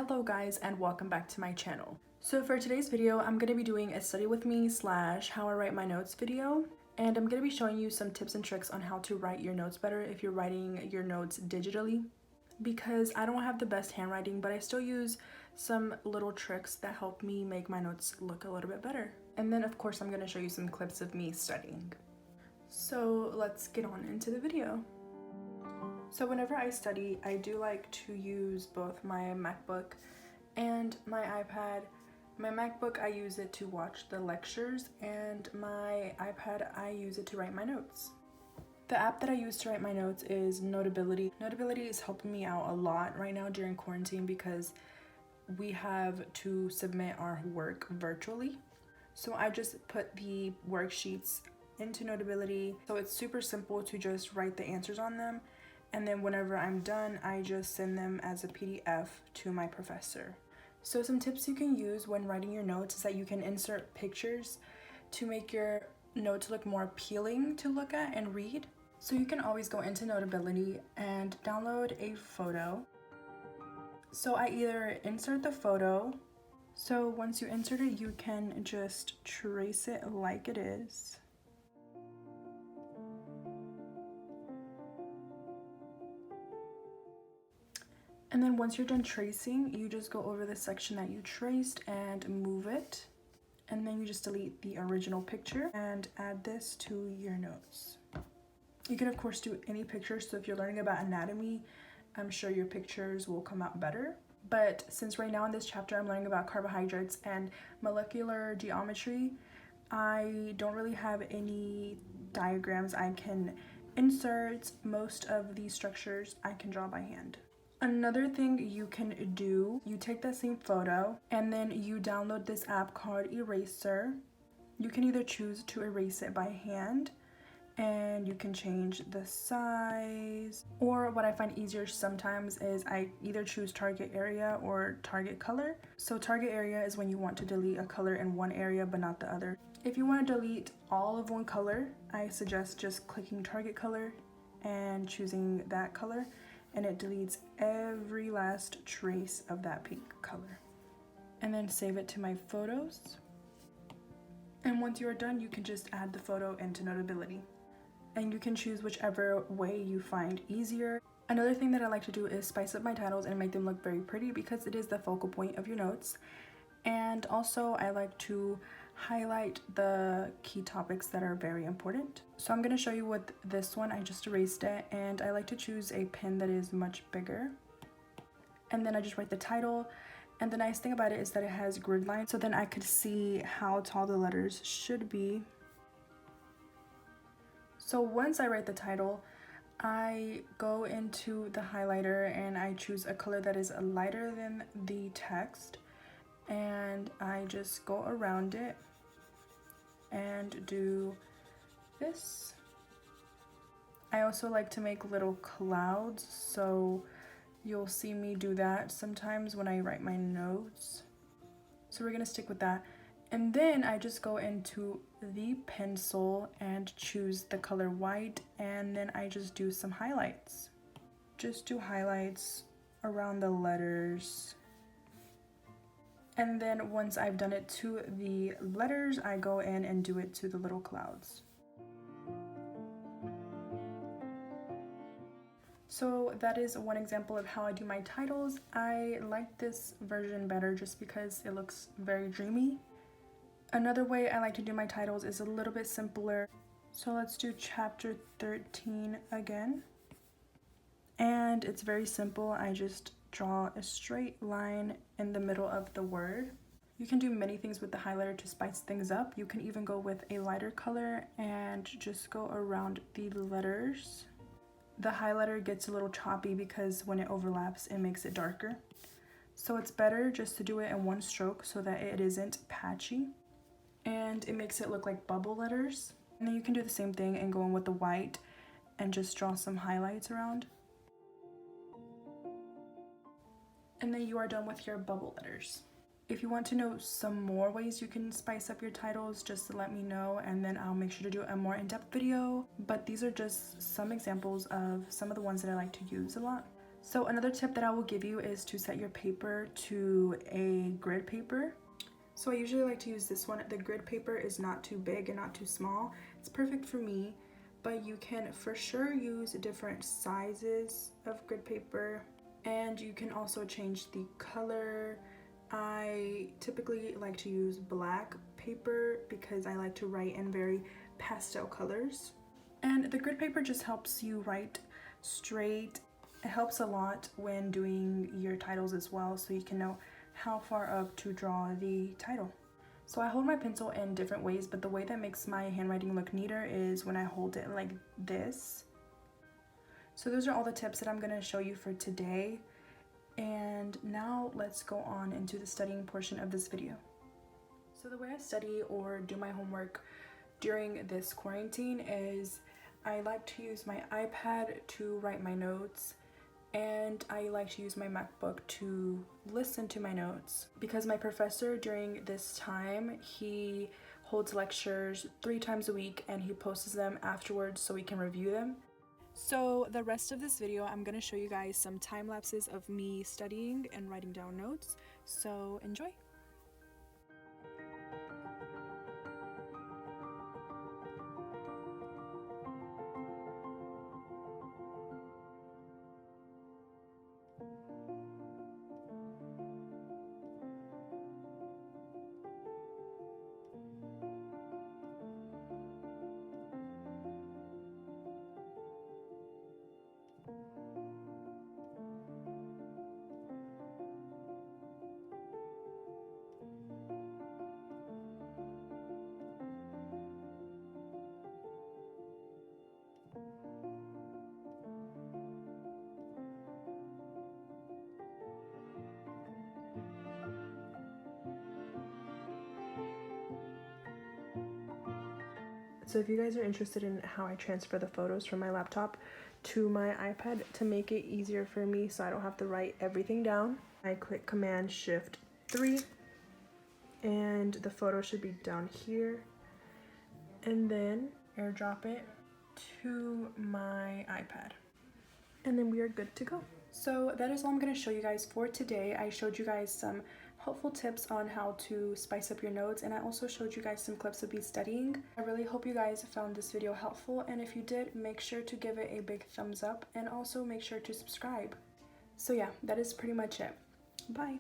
Hello guys and welcome back to my channel. So for today's video, I'm going to be doing a study with me / how I write my notes video. And I'm going to be showing you some tips and tricks on how to write your notes better if you're writing your notes digitally. Because I don't have the best handwriting, but I still use some little tricks that help me make my notes look a little bit better. And then of course I'm going to show you some clips of me studying. So let's get on into the video. So whenever I study, I do like to use both my MacBook and my iPad. My MacBook, I use it to watch the lectures, and my iPad, I use it to write my notes. The app that I use to write my notes is Notability. Notability is helping me out a lot right now during quarantine because we have to submit our work virtually. So I just put the worksheets into Notability. So it's super simple to just write the answers on them. And then whenever I'm done, I just send them as a PDF to my professor. So some tips you can use when writing your notes is that you can insert pictures to make your notes look more appealing to look at and read. So you can always go into Notability and download a photo. So I either insert the photo. So once you insert it, you can just trace it like it is. And then once you're done tracing, you just go over the section that you traced and move it. And then you just delete the original picture and add this to your notes. You can of course do any picture, so if you're learning about anatomy, I'm sure your pictures will come out better. But since right now in this chapter I'm learning about carbohydrates and molecular geometry, I don't really have any diagrams I can insert. Most of these structures I can draw by hand. Another thing you can do, you take that same photo and then you download this app called Eraser. You can either choose to erase it by hand and you can change the size, or what I find easier sometimes is I either choose target area or target color. So target area is when you want to delete a color in one area but not the other. If you want to delete all of one color, I suggest just clicking target color and choosing that color, and it deletes every last trace of that pink color. And then save it to my photos. And once you are done, you can just add the photo into Notability. And you can choose whichever way you find easier. Another thing that I like to do is spice up my titles and make them look very pretty because it is the focal point of your notes. And also I like to highlight the key topics that are very important. So I'm going to show you with this one. I just erased it, and I like to choose a pen that is much bigger. And then I just write the title. And the nice thing about it is that it has grid lines, so then I could see how tall the letters should be. So once I write the title, I go into the highlighter and I choose a color that is lighter than the text, and I just go around it and do this. I also like to make little clouds, so you'll see me do that sometimes when I write my notes. So we're gonna stick with that. And then I just go into the pencil and choose the color white, and then I just do some highlights. Just do highlights around the letters. And then once I've done it to the letters, I go in and do it to the little clouds. So that is one example of how I do my titles. I like this version better just because it looks very dreamy. Another way I like to do my titles is a little bit simpler. So let's do chapter 13 again. And it's very simple. I just draw a straight line in the middle of the word. You can do many things with the highlighter to spice things up. You can even go with a lighter color and just go around the letters. The highlighter gets a little choppy because when it overlaps, it makes it darker. So it's better just to do it in one stroke so that it isn't patchy. And it makes it look like bubble letters. And then you can do the same thing and go in with the white and just draw some highlights around. And then you are done with your bubble letters. If you want to know some more ways you can spice up your titles, just let me know, and then I'll make sure to do a more in-depth video. But these are just some examples of some of the ones that I like to use a lot. So another tip that I will give you is to set your paper to a grid paper. So I usually like to use this one. The grid paper is not too big and not too small. It's perfect for me, but you can for sure use different sizes of grid paper, and you can also change the color. I typically like to use black paper because I like to write in very pastel colors. And the grid paper just helps you write straight. It helps a lot when doing your titles as well, so you can know how far up to draw the title. So I hold my pencil in different ways, but the way that makes my handwriting look neater is when I hold it like this. So those are all the tips that I'm going to show you for today. And now let's go on into the studying portion of this video. So the way I study or do my homework during this quarantine is I like to use my iPad to write my notes, and I like to use my MacBook to listen to my notes because my professor during this time, he holds lectures 3 times a week and he posts them afterwards so we can review them. So the rest of this video, I'm going to show you guys some time lapses of me studying and writing down notes. So enjoy. So if you guys are interested in how I transfer the photos from my laptop to my iPad to make it easier for me so I don't have to write everything down, I click Command Shift 3 and the photo should be down here, and then airdrop it to my iPad. And then we are good to go. So that is all I'm going to show you guys for today. I showed you guys some helpful tips on how to spice up your notes, and I also showed you guys some clips of me studying. I really hope you guys found this video helpful, and if you did, make sure to give it a big thumbs up and also make sure to subscribe. So yeah, that is pretty much it. Bye.